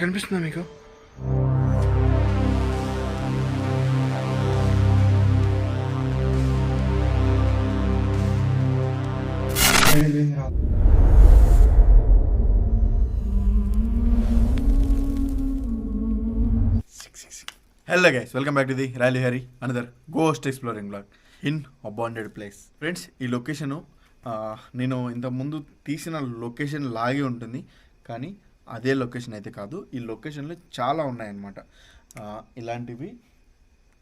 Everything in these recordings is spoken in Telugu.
కనిపిస్తుందా మీకు? Hello guys, welcome back to the royal Hari another ghost exploring blog in abandoned place. Friends, ఈ లొకేషను నేను ఇంతకుముందు తీసిన లొకేషన్ లాగే ఉంటుంది, కానీ అదే లొకేషన్ అయితే కాదు. ఈ లొకేషన్లో చాలా ఉన్నాయన్నమాట. ఇలాంటివి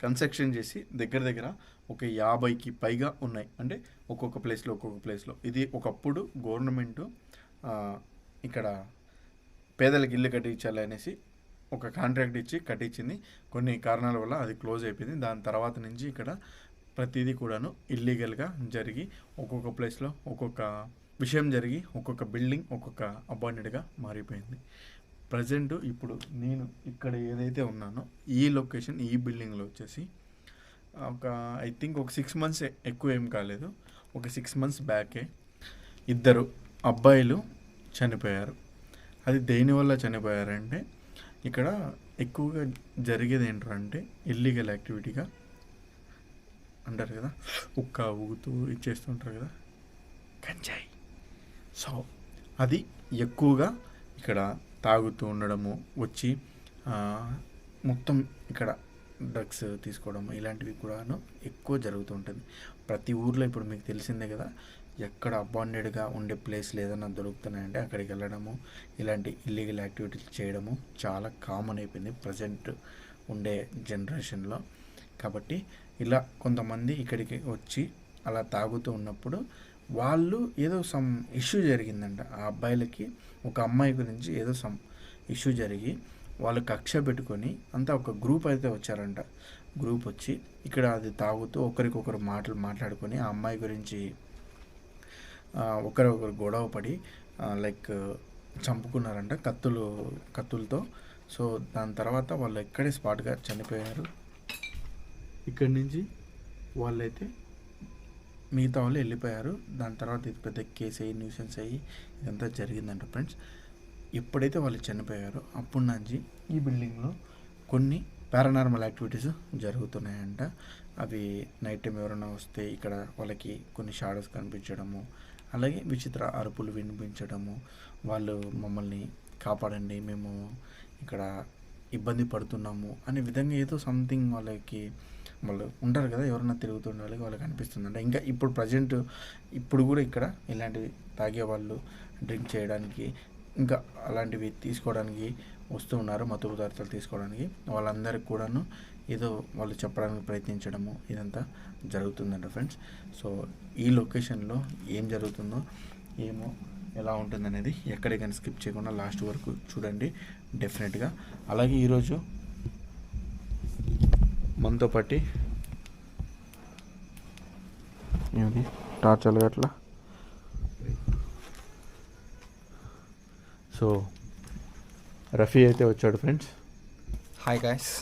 కన్స్ట్రక్షన్ చేసి దగ్గర దగ్గర ఒక 50కి పైగా ఉన్నాయి. అంటే ఒక్కొక్క ప్లేస్లో ఇది ఒకప్పుడు గవర్నమెంటు ఇక్కడ పేదలకు ఇల్లు కట్టించాలి అనేసి ఒక కాంట్రాక్ట్ ఇచ్చి కట్టించింది. కొన్ని కారణాల వల్ల అది క్లోజ్ అయిపోయింది. దాని తర్వాత నుంచి ఇక్కడ ప్రతిదీ కూడాను ఇల్లీగల్గా జరిగి ఒక్కొక్క ప్లేస్లో ఒక్కొక్క విషయం జరిగి ఒక్కొక్క బిల్డింగ్ ఒక్కొక్క అబాండెడ్గా మారిపోయింది. ప్రజెంట్ ఇప్పుడు నేను ఇక్కడ ఏదైతే ఉన్నానో ఈ లొకేషన్, ఈ బిల్డింగ్లో వచ్చేసి ఒక ఐ థింక్ ఒక 6 months ఎక్కువ ఏం కాలేదు. ఒక 6 months బ్యాకే 2 అబ్బాయిలు చనిపోయారు. అది దేనివల్ల చనిపోయారంటే, ఇక్కడ ఎక్కువగా జరిగేది ఏంటంటే ఇల్లీగల్ యాక్టివిటీగా అంటారు కదా, ఉక్క ఊగుతూ ఇచ్చేస్తుంటారు కదా, గంజాయి. సో అది ఎక్కువగా ఇక్కడ తాగుతూ ఉండడము, వచ్చి మొత్తం ఇక్కడ డ్రగ్స్ తీసుకోవడం ఇలాంటివి కూడాను ఎక్కువ జరుగుతూ ఉంటుంది. ప్రతి ఊర్లో ఇప్పుడు మీకు తెలిసిందే కదా, ఎక్కడ అబాండెడ్గా ఉండే ప్లేస్లు ఏదైనా దొరుకుతున్నాయంటే అక్కడికి వెళ్ళడము, ఇలాంటి ఇల్లీగల్ యాక్టివిటీస్ చేయడము చాలా కామన్ అయిపోయింది ప్రజెంట్ ఉండే జనరేషన్లో. కాబట్టి ఇలా కొంతమంది ఇక్కడికి వచ్చి అలా తాగుతూ ఉన్నప్పుడు వాళ్ళు ఏదో సమ్ ఇష్యూ జరిగిందంట. ఆ అబ్బాయిలకి ఒక అమ్మాయి గురించి ఏదో సమ్ ఇష్యూ జరిగి వాళ్ళు కక్ష పెట్టుకొని అంతా ఒక గ్రూప్ అయితే వచ్చారంట. గ్రూప్ వచ్చి ఇక్కడ అది తాగుతూ ఒకరికొకరు మాట్లాడుకొని ఆ అమ్మాయి గురించి ఒకరొకరు గొడవ పడి లైక్ చంపుకున్నారంట కత్తులతో. సో దాని తర్వాత వాళ్ళు ఎక్కడే స్పాట్గా చనిపోయారు. ఇక్కడి నుంచి వాళ్ళైతే మిగతా వాళ్ళు వెళ్ళిపోయారు. దాని తర్వాత ఇది పెద్ద కేసు అయ్యి న్యూసెన్స్ అయ్యి ఇదంతా జరిగిందంట. ఫ్రెండ్స్, ఎప్పుడైతే వాళ్ళు చనిపోయారో అప్పటి నుంచి ఈ బిల్డింగ్లో కొన్ని పారానార్మల్ యాక్టివిటీస్ జరుగుతున్నాయంట. అవి నైట్ టైం ఎవరైనా వస్తే ఇక్కడ వాళ్ళకి కొన్ని షాడోస్ కనిపించడము, అలాగే విచిత్ర అరుపులు వినిపించడము, వాళ్ళు మమ్మల్ని కాపాడండి, మేము ఇక్కడ ఇబ్బంది పడుతున్నాము అనే విధంగా ఏదో సంథింగ్ వాళ్ళు ఉంటారు కదా, ఎవరైనా తిరుగుతుండే వాళ్ళకి అనిపిస్తుందంట. ఇంకా ఇప్పుడు ప్రజెంట్ ఇప్పుడు కూడా ఇక్కడ ఇలాంటివి తాగేవాళ్ళు డ్రింక్ చేయడానికి ఇంకా అలాంటివి తీసుకోవడానికి వస్తూ ఉన్నారు. మత్తు పదార్థాలు తీసుకోవడానికి వాళ్ళందరికీ కూడాను ఏదో వాళ్ళు చెప్పడానికి ప్రయత్నించడము ఇదంతా జరుగుతుందంట. ఫ్రెండ్స్, సో ఈ లొకేషన్లో ఏం జరుగుతుందో ఏమో, ఎలా ఉంటుందనేది ఎక్కడికైనా స్కిప్ చేయకుండా లాస్ట్ వరకు చూడండి డెఫినెట్గా. అలాగే ఈరోజు మనతో పాటి ఏమిటి టార్చర్లు అట్లా. సో రఫీ అయితే వచ్చాడు. Friends, hi guys.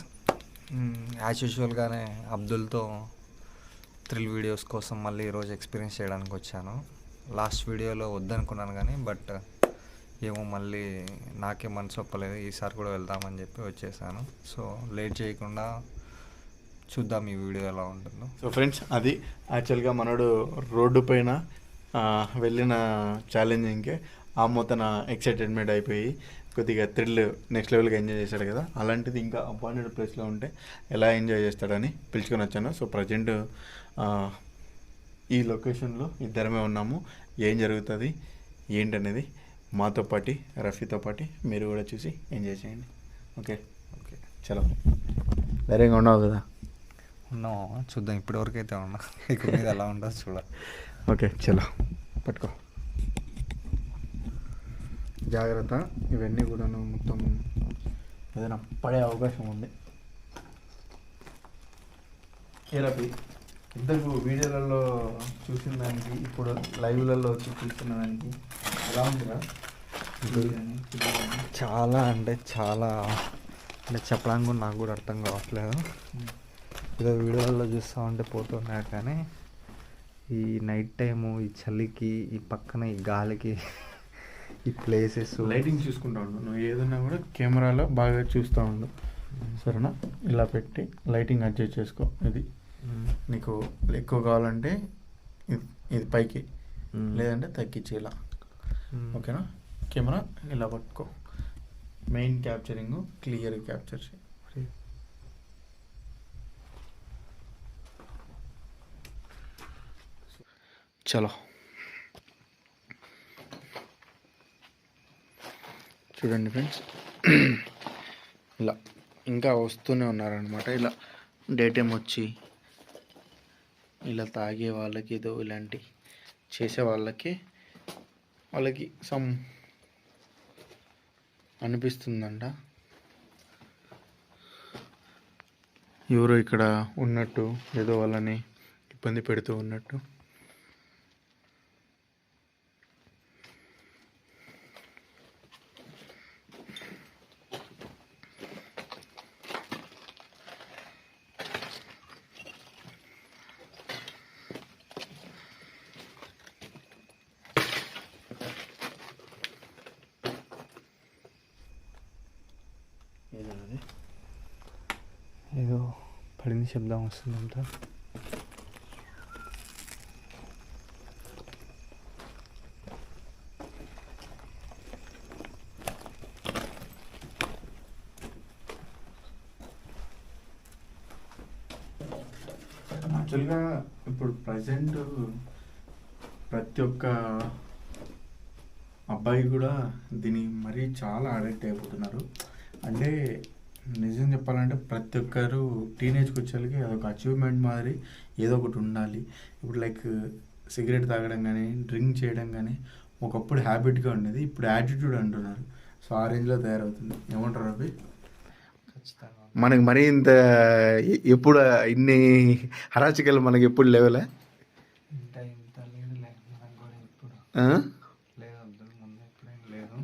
యాజ్ యూజువల్గానే అబ్దుల్తో థ్రిల్ వీడియోస్ కోసం మళ్ళీ ఈరోజు ఎక్స్పీరియన్స్ చేయడానికి వచ్చాను. లాస్ట్ వీడియోలో వద్దనుకున్నాను కానీ బట్ ఏమో మళ్ళీ నాకే మనసు ఒప్పలేదు, ఈసారి కూడా వెళ్దామని చెప్పి వచ్చేసాను. సో లేట్ చేయకుండా చూద్దాం ఈ వీడియో ఎలా ఉంటుందో. సో ఫ్రెండ్స్, అది యాక్చువల్గా మనోడు రోడ్డు పైన వెళ్ళిన ఛాలెంజింగ్కే ఆ మొత్తన ఎక్సైటెడ్మెంట్ అయిపోయి కొద్దిగా థ్రిల్ నెక్స్ట్ లెవెల్గా ఎంజాయ్ చేశాడు కదా, అలాంటిది ఇంకా అపాయింటెడ్ ప్లేస్లో ఉంటే ఎలా ఎంజాయ్ చేస్తాడని పిలుచుకొని వచ్చాను. సో ప్రజెంట్ ఈ లొకేషన్లో ఇద్దరమే ఉన్నాము. ఏం జరుగుతుంది ఏంటనేది మాతో పాటు రఫీతో పాటు మీరు కూడా చూసి ఎంజాయ్ చేయండి. ఓకే ఓకే చలో. ధైర్యంగా ఉన్నావు కదా? ఉన్నావు, చూద్దాం. ఇప్పటివరకు అయితే ఉన్నా, ఇక మీద ఎలా ఉండదు చూడాలి. ఓకే చలో, పట్టుకో, జాగ్రత్త. ఇవన్నీ కూడా మొత్తం ఏదైనా పడే అవకాశం ఉంది. రఫీ, ఇద్దరు వీడియోలలో చూసిన దానికి ఇప్పుడు లైవ్లలో వచ్చి చూస్తున్న దానికి ఎలా ఉందిరా? చాలా అంటే చెప్పడానికి కూడా నాకు కూడా అర్థం కావట్లేదు. ఏదో వీడియోలో చూస్తూ ఉంటే పోతున్నాయి, కానీ ఈ నైట్ టైము, ఈ చలికి, ఈ పక్కన ఈ గాలికి, ఈ ప్లేసెస్, లైటింగ్ చూసుకుంటా ఉండు. నువ్వు ఏదన్నా కూడా కెమెరాలో బాగా చూస్తూ ఉండు, సరేనా? ఇలా పెట్టి లైటింగ్ అడ్జస్ట్ చేసుకో. ఇది నీకు ఎక్కువ కావాలంటే ఇది పైకి, లేదంటే తగ్గించి ఇలా, ఓకేనా? కెమెరా ఇలా పట్టుకో, మెయిన్ క్యాప్చరింగ్ క్లియర్గా క్యాప్చర్ చేయి. చలో చూడండి ఫ్రెండ్స్, ఇలా ఇంకా వస్తూనే ఉన్నారనమాట. ఇలా డే టైం వచ్చి ఇలా తాగే వాళ్ళకి, ఏదో ఇలాంటి చేసే వాళ్ళకి సమ్ అనిపిస్తుందంట, ఎవరో ఇక్కడ ఉన్నట్టు, ఏదో వాళ్ళని ఇబ్బంది పెడుతూ ఉన్నట్టు. ఏదో పడింది శబ్దం వస్తుందంట. యాక్చువల్గా ఇప్పుడు ప్రజెంట్ ప్రతి ఒక్క అబ్బాయి కూడా దీని మరీ చాలా అడిక్ట్ అయిపోతున్నారు. అంటే నిజం చెప్పాలంటే ప్రతి ఒక్కరు టీనేజ్కి వచ్చేసరికి అదొక అచీవ్మెంట్ మాదిరి ఏదో ఒకటి ఉండాలి. ఇప్పుడు లైక్ సిగరెట్ తాగడం కానీ, డ్రింక్ చేయడం కానీ ఒకప్పుడు హ్యాబిట్గా ఉండేది, ఇప్పుడు యాటిట్యూడ్ అంటున్నారు. సో ఆ రేంజ్లో తయారవుతుంది. ఏమంటారు అవి? ఖచ్చితంగా మనకి మరీ ఇంత ఎప్పుడు ఇన్ని హరాచకాలు మనకి ఎప్పుడు లేవలే. ఇంత లేదు మనకు కూడా ఇప్పుడు లేదు, ముందు ఎప్పుడేం లేదు.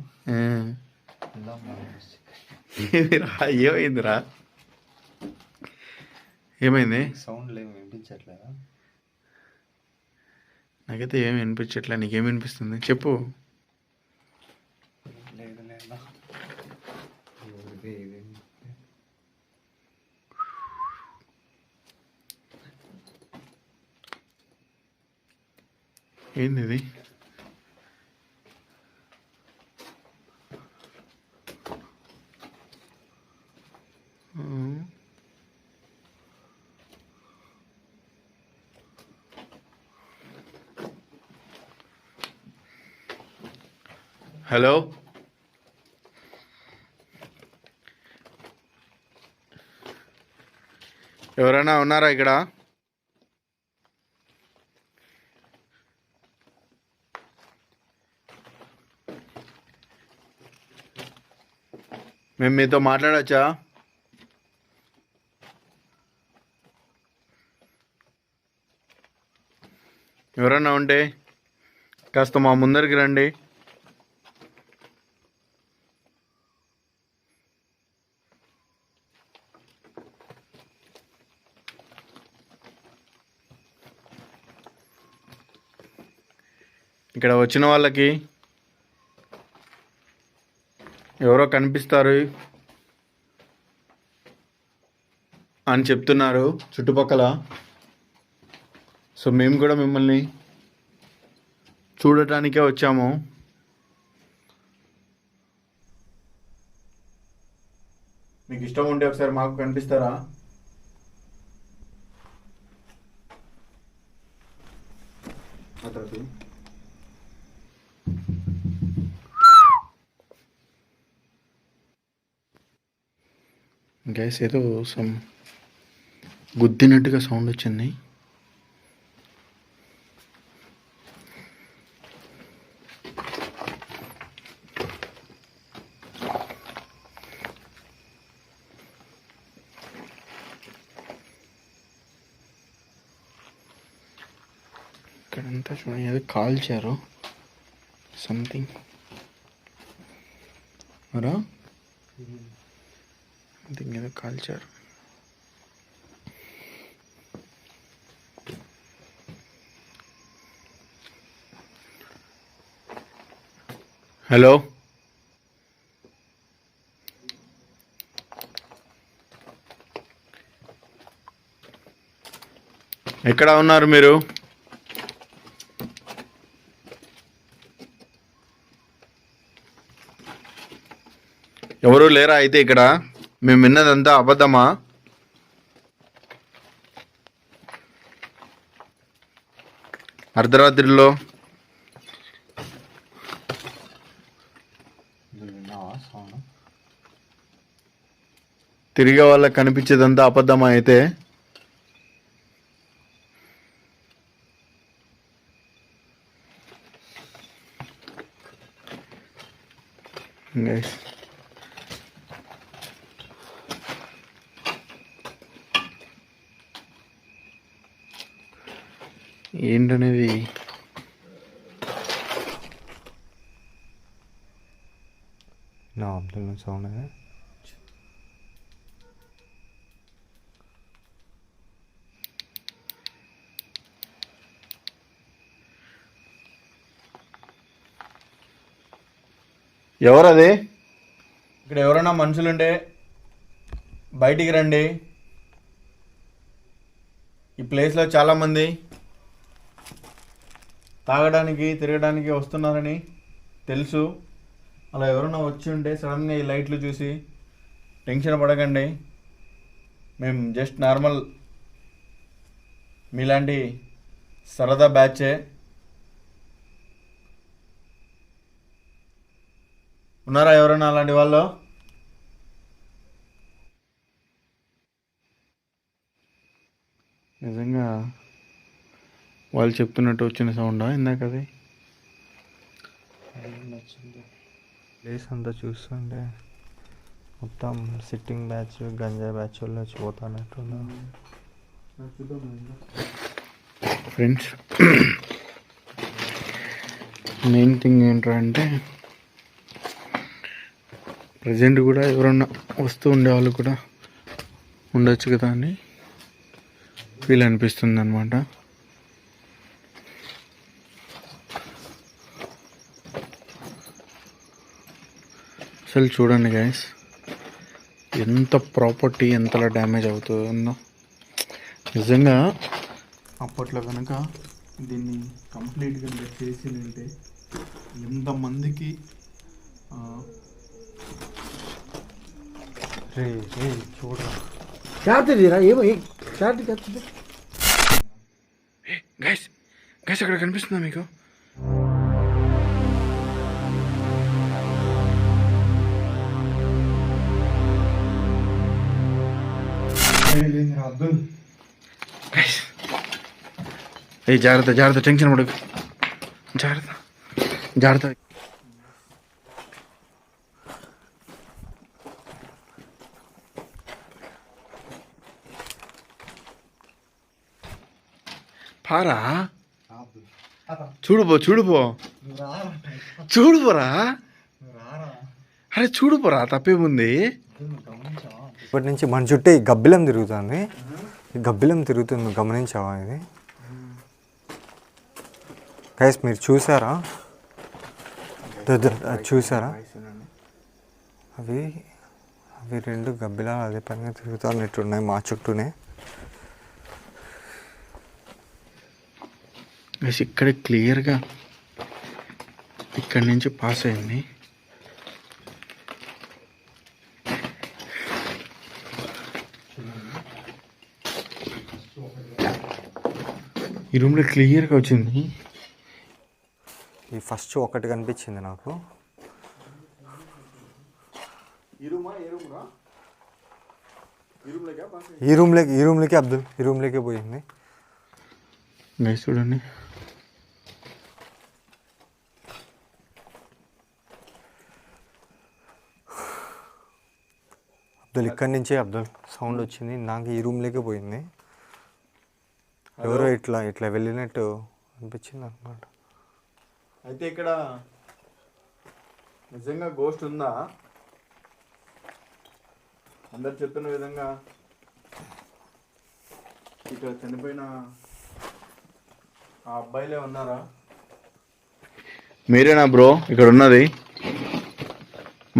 ఏమైందిరా? ఏమైంది? సౌండ్ లేవు, వినిపించట్లేదా? నాకైతే ఏమి వినిపించట్లే. నీకేమి వినిపిస్తుంది చెప్పు. లేదు లేదా ఏంది ఇది? హలో, ఎవరైనా ఉన్నారా ఇక్కడ? మేము మీతో మాట్లాడచ్చా? ఎవరన్నా ఉంటే కాస్త మా ముందరికి రండి. ఇక్కడ వచ్చిన వాళ్ళకి ఎవరో కనిపిస్తారు అని చెప్తున్నారు చుట్టుపక్కల. సో మేము కూడా మిమ్మల్ని చూడటానికే వచ్చాము. మీకు ఇష్టం ఉంటే ఒకసారి మాకు కనిపిస్తారా? గ్యాస్ ఏదో సమ్ గుద్దినట్టుగా సౌండ్ వచ్చింది. ఇక్కడంతా చూడండి, ఏదో కాల్చారు సంథింగ్. మరా ఏదో కాల్చారు. హలో, ఎక్కడ ఉన్నారు మీరు? ఎవరు లేరా అయితే ఇక్కడ? మేము విన్నదంతా అబద్ధమా? అర్ధరాత్రిలో తిరిగే వాళ్ళకి కనిపించేదంతా అబద్ధమా అయితే? ఏంటనేది నా అబ్దుల్ సౌండ్ ఎవరది? ఇక్కడ ఎవరైనా మనుషులుంటే బయటికి రండి. ఈ ప్లేస్లో చాలామంది తాగడానికి తిరగడానికి వస్తున్నారని తెలుసు. అలా ఎవరైనా వచ్చి ఉంటే సడన్గా ఈ లైట్లు చూసి టెన్షన్ పడకండి. మేము జస్ట్ నార్మల్ మీలాంటి సరదా బ్యాచే. ఉన్నారా ఎవరైనా అలాంటి వాళ్ళు? నిజంగా వాళ్ళు చెప్తున్నట్టు వచ్చిన సౌండా ఇందాక? అది ప్లేస్ అంతా చూస్తుంటే మొత్తం సిట్టింగ్ బ్యాచ్ గంజా బ్యాచ్ వాళ్ళు వచ్చి పోతానట్టున్నా. ఫ్రెండ్స్, మెయిన్ థింగ్ ఏంటంటే ప్రజెంట్ కూడా ఎవరన్నా వస్తూ ఉండేవాళ్ళు కూడా ఉండొచ్చు కదా అని ఫీల్ అనిపిస్తుంది అనమాట. అసలు చూడండి గైస్, ఎంత ప్రాపర్టీ ఎంతలా డ్యామేజ్ అవుతుందో. నిజంగా అప్పట్లో కనుక దీన్ని కంప్లీట్గా చేసి ఉంటే ఎంతమందికి చూడరా గైస్ గైస్ అక్కడ కనిపిస్తుందా మీకు? ఏ జాగ్రత్త జాగ్రత్త, టెన్షన్ పడకు, జాగ్రత్త జాగ్రత్త. పారా, చూడుపో చూడుపో చూడుపోరా. అరే చూడుపోరా, తప్పేముంది? ఇప్పటి నుంచి మన చుట్టూ ఈ గబ్బిలం తిరుగుతుంది. ఈ గబ్బిలం తిరుగుతుంది, గమనించావా? ఇది గైస్ మీరు చూసారా? చూసారా? అవి అవి రెండు గబ్బిలాలు అదే పనిగా తిరుగుతున్నట్టున్నాయి మా చుట్టూనే. ఇక్కడ క్లియర్గా ఇక్కడి నుంచి పాస్ అయింది. ఈ రూమ్లో క్లియర్గా వచ్చింది. ఈ ఫస్ట్ ఒకటి కనిపించింది నాకు. ఈ రూమ్లోకి అబ్దుల్ ఈ రూమ్లోకే పోయింది. చూడండి, అబ్దుల్ ఇక్కడి నుంచే అబ్దుల్ సౌండ్ వచ్చింది. నాకు ఈ రూమ్లోకే పోయింది. ఎవరో ఇట్లా ఇట్లా వెళ్ళినట్టు అనిపించింది అనమాట. అయితే ఇక్కడ నిజంగా గోస్ట్ ఉందా? అందరు చెప్తున్న విధంగా ఇక్కడ చనిపోయిన ఆ అబ్బాయిలే ఉన్నారా? మీరేనా బ్రో ఇక్కడ ఉన్నది?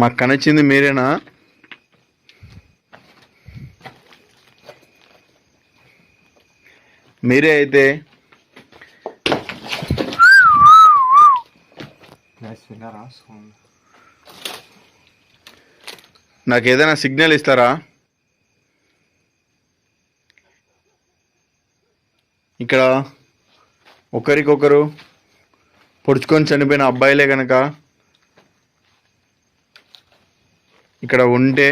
మాకు కనొచ్చింది మీరేనా? మీరే అయితే విన్నారా సౌండ్? నాకు ఏదైనా సిగ్నల్ ఇస్తారా? ఇక్కడ ఒకరికొకరు పొడుచుకొని చనిపోయిన అబ్బాయిలే కనుక ఇక్కడ ఉంటే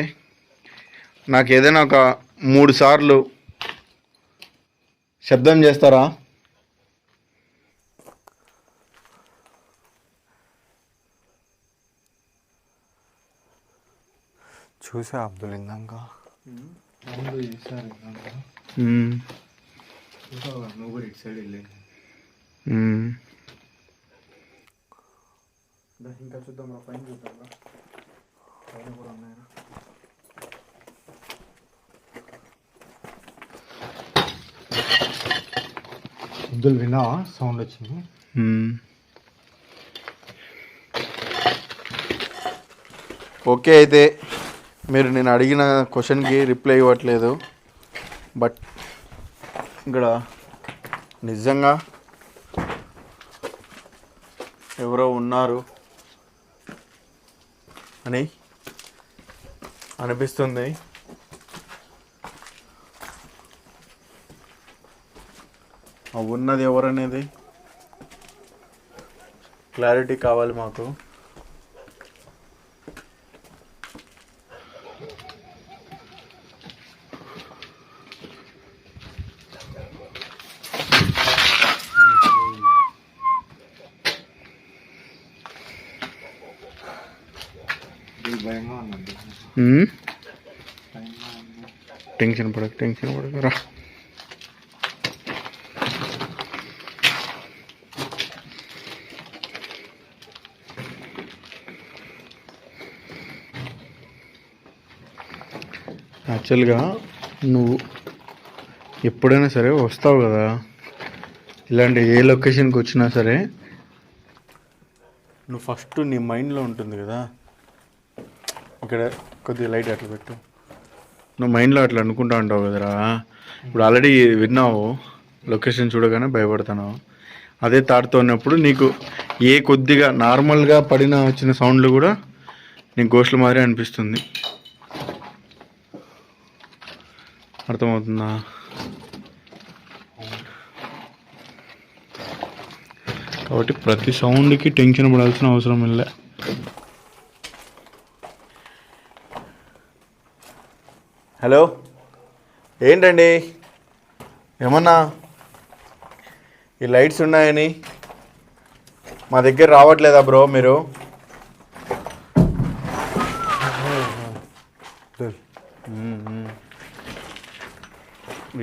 నాకు ఏదైనా ఒక 3 సార్లు శబ్దం చేస్తారా? చూసా అబ్దుల్ ఇందాక ముందు చూసారు నువ్వు కూడా ఇటు సైడ్ వెళ్ళి ఇంకా చూద్దాం రా, పైన చూద్దాం రా, పైన కూడా ఉన్నాయా? అబ్దుల్ విన్నావా సౌండ్ వచ్చింది? ఓకే, అయితే మీరు నేను అడిగిన క్వశ్చన్కి రిప్లై ఇవ్వట్లేదు. బట్ ఇక్కడ నిజంగా ఎవరో ఉన్నారు అని అనిపిస్తుంది. ఆ ఉన్నది ఎవరనేది క్లారిటీ కావాలి మాకు. భయంగా ఉన్నది. టెన్షన్ పడక రా. యాక్చువల్గా నువ్వు ఎప్పుడైనా సరే వస్తావు కదా, ఇలాంటి ఏ లొకేషన్కి వచ్చినా సరే నువ్వు ఫస్ట్ నీ మైండ్లో ఉంటుంది కదా, ఇక్కడ కొద్దిగా లైట్ అట్లా పెట్టు, నువ్వు మైండ్లో అట్లా అనుకుంటా ఉంటావు కదరా. ఇప్పుడు ఆల్రెడీ విన్నావు, లొకేషన్ చూడగానే భయపడుతున్నావు. అదే థాట్తో ఉన్నప్పుడు నీకు ఏ కొద్దిగా నార్మల్గా పడిన వచ్చిన సౌండ్లు కూడా నీకు గోష్ల మాదిరి అనిపిస్తుంది. అర్థమవుతుందా? కాబట్టి ప్రతి సౌండ్కి టెన్షన్ పడాల్సిన అవసరం లే. హలో, ఏంటండి ఏమన్నా ఈ లైట్స్ ఉన్నాయని మా దగ్గర రావట్లేదా బ్రో మీరు?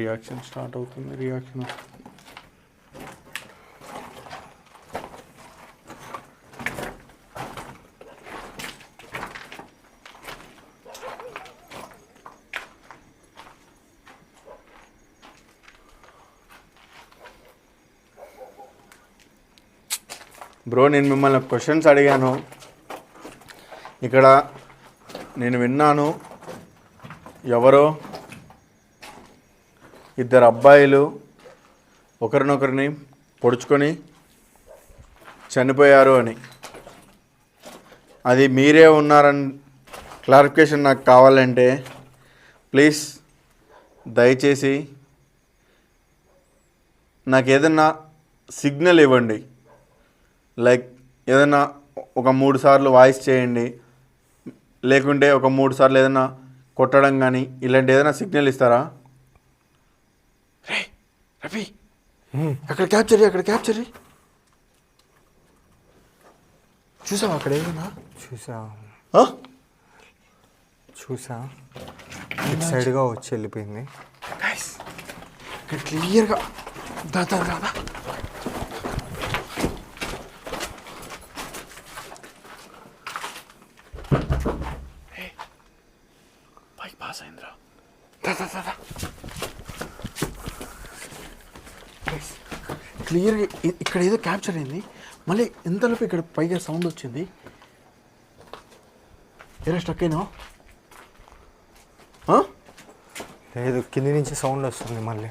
రియాక్షన్ స్టార్ట్ అవుతుంది. రియాక్షన్ బ్రో, నేను మిమ్మల్ని క్వశ్చన్స్ అడిగాను. ఇక్కడ నేను విన్నాను ఎవరో 2 అబ్బాయిలు ఒకరినొకరిని పొడుచుకొని చనిపోయారు అని. అది మీరే ఉన్నారని క్లారిఫికేషన్ నాకు కావాలంటే ప్లీజ్ దయచేసి నాకు ఏదన్నా సిగ్నల్ ఇవ్వండి. లైక్ ఏదైనా ఒక 3 సార్లు వాయిస్ చేయండి, లేకుంటే ఒక 3 సార్లు ఏదైనా కొట్టడం కానీ ఇలాంటి ఏదైనా సిగ్నల్ ఇస్తారా? రే రవి, అక్కడ క్యాప్చర్ చూసావా? అక్కడ ఏదైనా చూసా ఇటు సైడ్గా వచ్చి వెళ్ళిపోయింది. ఇక్కడ క్లియర్గా దాదా పైకి పాస్ అయిందిరా. క్లియర్గా ఇక్కడ ఏదో క్యాప్చర్ అయింది, మళ్ళీ ఎంతలోపు ఇక్కడ పైగా సౌండ్ వచ్చింది. ఏరా స్టక్ అయినా? లేదు, కింది నుంచి సౌండ్ వస్తుంది మళ్ళీ.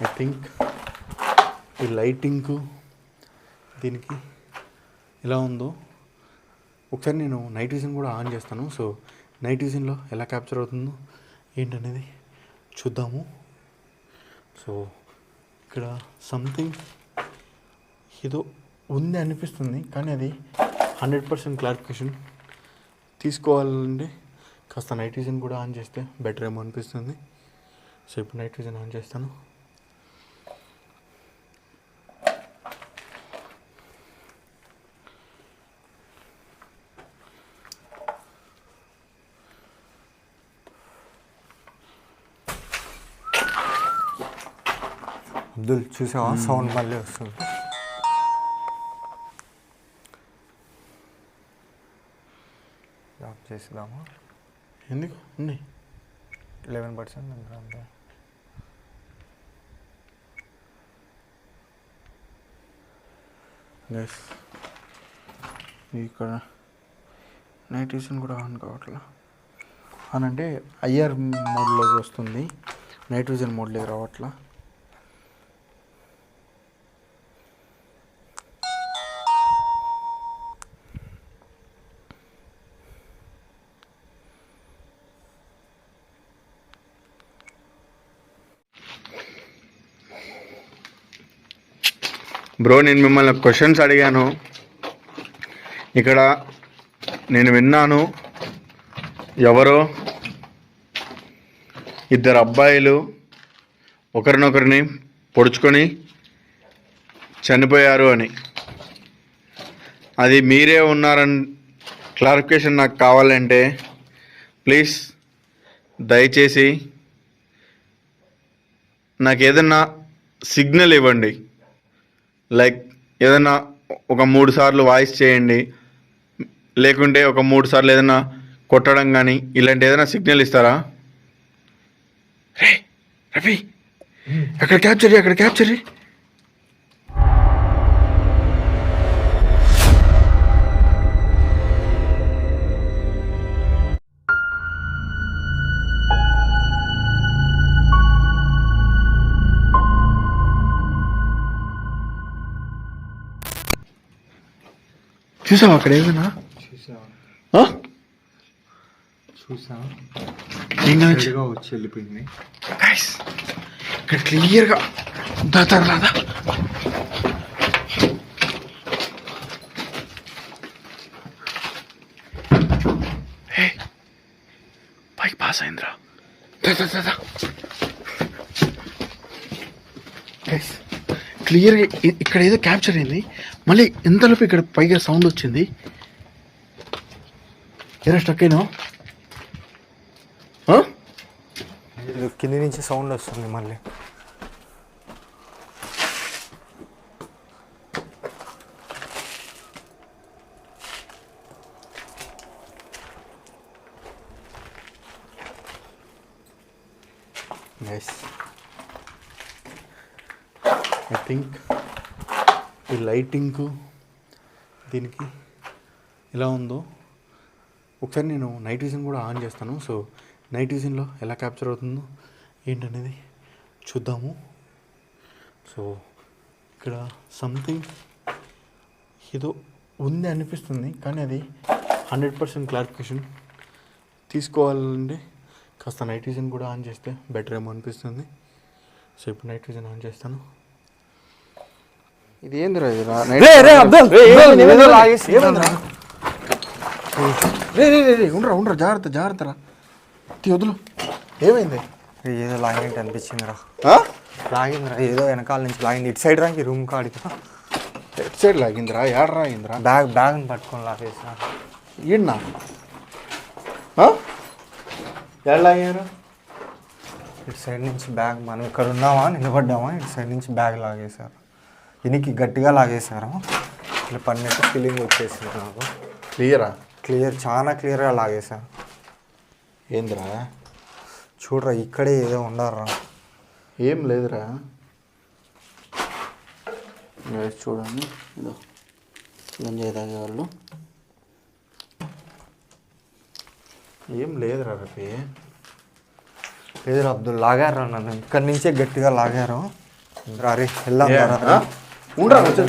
ఐ థింక్ ఈ లైటింగ్కు దీనికి ఎలా ఉందో ఒకసారి నేను నైట్ విజన్ కూడా ఆన్ చేస్తాను. సో నైట్ విజన్లో ఎలా క్యాప్చర్ అవుతుందో ఏంటనేది చూద్దాము. సో ఇక్కడ సంథింగ్ ఏదో ఉంది అనిపిస్తుంది, కానీ అది 100% క్లారిఫికేషన్ తీసుకోవాలంటే కాస్త నైట్ విజన్ కూడా ఆన్ చేస్తే బెటర్ ఏమో అనిపిస్తుంది. సో ఇప్పుడు నైట్ విజన్ ఆన్ చేస్తాను. అబ్దుల్ చూసావా, సౌండ్ మళ్ళీ వస్తుంది. ఆఫ్ చేద్దామా? ఎందుకు ఉన్నాయి 11% అంతే. గైస్ ఇక్కడ నైట్ విజన్ కూడా ఆన్ కావట్లా. అని అంటే ఐఆర్ మోడ్లోకి వస్తుంది, నైట్ విజన్ మోడ్లోకి రావట్లా. బ్రో, నేను మిమ్మల్ని క్వశ్చన్స్ అడిగాను. ఇక్కడ నేను విన్నాను, ఎవరో ఇద్దరు అబ్బాయిలు ఒకరినొకరిని పొడుచుకొని చనిపోయారు అని. అది మీరే ఉన్నారని క్లారిఫికేషన్ నాకు కావాలంటే ప్లీజ్ దయచేసి నాకు ఏదన్నా సిగ్నల్ ఇవ్వండి. లైక్ ఏదైనా ఒక 3 సార్లు వాయిస్ చేయండి, లేకుంటే ఒక 3 సార్లు ఏదైనా కొట్టడం కానీ ఇలాంటి ఏదైనా సిగ్నల్ ఇస్తారా? రే రవి, అక్కడ క్యాప్చర్ అక్కడ క్యాప్చర్. చూసావా అక్కడ ఏదైనా? చూసా వచ్చి వెళ్ళిపోయింది. ఇక్కడ క్లియర్గా దాదా పైకి పాస్ అయిందిరా. క్లియర్గా ఇక్కడ ఏదో క్యాప్చర్ అయింది, మళ్ళీ ఎంతలోపు ఇక్కడ పైగా సౌండ్ వచ్చింది. ఏరా స్టక్ అయినా? కింది నుంచి సౌండ్ వస్తుంది మళ్ళీ. ఐ థింక్ ఈ లైటింగ్కు దీనికి ఎలా ఉందో ఒకసారి నేను నైట్ విజన్ కూడా ఆన్ చేస్తాను. సో నైట్ విజన్లో ఎలా క్యాప్చర్ అవుతుందో ఏంటనేది చూద్దాము. సో ఇక్కడ సంథింగ్ ఏదో ఉంది అనిపిస్తుంది, కానీ అది 100% క్లారిఫికేషన్ తీసుకోవాలంటే కాస్త నైట్ విజన్ కూడా ఆన్ చేస్తే బెటర్ ఏమో అనిపిస్తుంది. సో ఇప్పుడు నైట్ విజన్ ఆన్ చేస్తాను. ఇది ఏందిరా? ఉండరా జాగ్రత్త జాగ్రత్త రా, వదులు. ఏమైంది? ఏదో లాగినట్టు అనిపించిందిరా. లాగిందిరా, ఏదో వెనకాల నుంచి లాగింది. ఇటు సైడ్ రాకి రూమ్ కాడికి ఇటు సైడ్ లాగిందిరా. ఏడరా అయిందిరా? బ్యాగ్ని పట్టుకొని లాగేసిన. ఈయన్నా ఎలా లాగారు? ఇటు సైడ్ నుంచి బ్యాగ్ మనం ఇక్కడ ఉన్నామా నిలబడ్డామా ఇటు సైడ్ నుంచి బ్యాగ్ లాగేశారు. ఇనికి గట్టిగా లాగేశారు. ఇట్లా పన్నెట్టు ఫీలింగ్ వచ్చేసింది నాకు. క్లియర్ చాలా క్లియర్గా లాగేశారు. ఏందిరా? చూడరా ఇక్కడే ఏదో ఉండారా. ఏం లేదురా, చూడండి ఇదో గంజాయి తాగేవాళ్ళు. ఏం లేదురా రఫీ. లేదు అబ్దుల్ లాగారు నన్ను ఇక్కడి నుంచే గట్టిగా లాగారు. అరే వెళ్దాం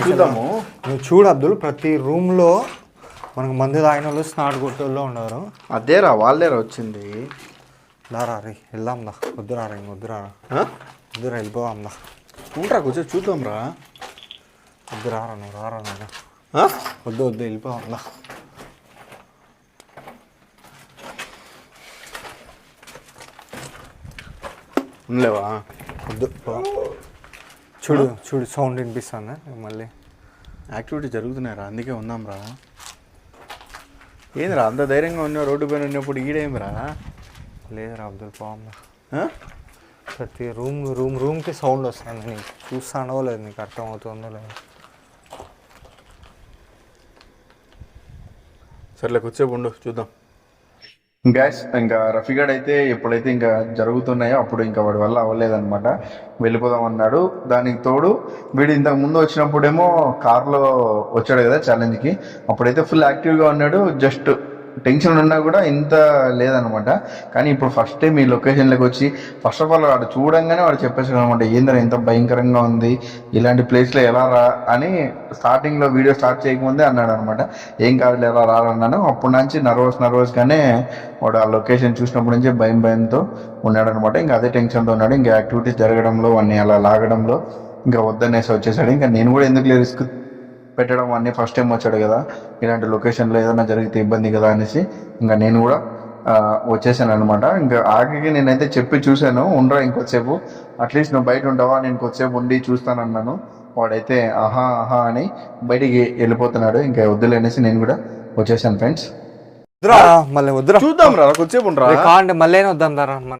చూద్దాము. నువ్వు చూడు అబ్దుల్, ప్రతి రూమ్లో మనకు మందు తాగిన వాళ్ళు స్నాట్ కొట్టేళ్ళు ఉన్నారు. అదేరా వాళ్ళేరా వచ్చింది. దారా రే వెళ్దాం దా. వద్దురారా వద్దురా వెళ్ళిపోదాం దా. ఉంటా కొంచెం చూద్దాం రా. వద్దు రారా నువ్వు రారా నేను వద్దు వెళ్ళిపోదాం దా. ఉండలేవా? వద్దు చూడు చూడు సౌండ్ వినిపిస్తాను మళ్ళీ. యాక్టివిటీ జరుగుతున్నాయిరా, అందుకే ఉందాం రా. ఏందిరా అంత ధైర్యంగా ఉన్నావు రోడ్డు పైన ఉన్నప్పుడు? ఈడేమిరా? లేదురా అబ్దుల్ పోదా. ప్రతి రూమ్కి సౌండ్ వస్తుంది. నీకు చూస్తానో లేదు, నీకు అర్థం అవుతుందో లేదు. సర్లే కొద్దిసేపు ఉండు చూద్దాం. గ్యాస్ ఇంకా రఫీగాడ్ అయితే ఎప్పుడైతే ఇంకా జరుగుతున్నాయో అప్పుడు ఇంకా వాడి వల్ల అవ్వలేదన్నమాట, వెళ్ళిపోదాం అన్నాడు. దానికి తోడు వీడు ఇంతకు ముందు వచ్చినప్పుడేమో కార్లో వచ్చాడు కదా ఛాలెంజ్కి, అప్పుడైతే ఫుల్ యాక్టివ్గా ఉన్నాడు. జస్ట్ టెన్షన్ ఉన్నా కూడా ఇంత లేదనమాట. కానీ ఇప్పుడు ఫస్ట్ టైం ఈ లొకేషన్లోకి వచ్చి ఫస్ట్ ఆఫ్ ఆల్ వాడు చూడంగానే వాడు చెప్పేసాడు అనమాట, ఏంద్రా ఎంత భయంకరంగా ఉంది, ఇలాంటి ప్లేస్లో ఎలా రా అని స్టార్టింగ్లో వీడియో స్టార్ట్ చేయకముందే అన్నాడు అనమాట. ఏం కాదు ఎలా రారన్నాను. అప్పటి నుంచి నర్వస్గానే వాడు ఆ లొకేషన్ చూసినప్పటి నుంచి భయంతో ఉన్నాడనమాట. ఇంకా అదే టెన్షన్తో ఉన్నాడు. ఇంకా యాక్టివిటీస్ జరగడంలో వాడిని అలా లాగడంలో ఇంకా వద్దనేసి వచ్చేసాడు. ఇంకా నేను కూడా ఎందుకు రిస్క్ పెట్టడం, అన్నీ ఫస్ట్ టైం వచ్చాడు కదా, ఇలాంటి లొకేషన్లో ఏదైనా జరిగితే ఇబ్బంది కదా అనేసి ఇంకా నేను కూడా వచ్చేసాను అనమాట. ఇంకా ఆఖరికి నేనైతే చెప్పి చూశాను, ఉండరా ఇంకొద్దిసేపు, అట్లీస్ట్ నువ్వు బయట ఉంటావా, నేను కొద్దిసేపు ఉండి చూస్తానన్నాను. వాడైతే ఆహా అని బయటికి వెళ్ళిపోతున్నాడు. ఇంకా వద్దులేనేసి నేను కూడా వచ్చేసాను ఫ్రెండ్స్. మళ్ళీ వద్దురా చూద్దాం రా, కొద్దిసేపు ఉండరా. కాండి మళ్ళీ వద్దాం దారా.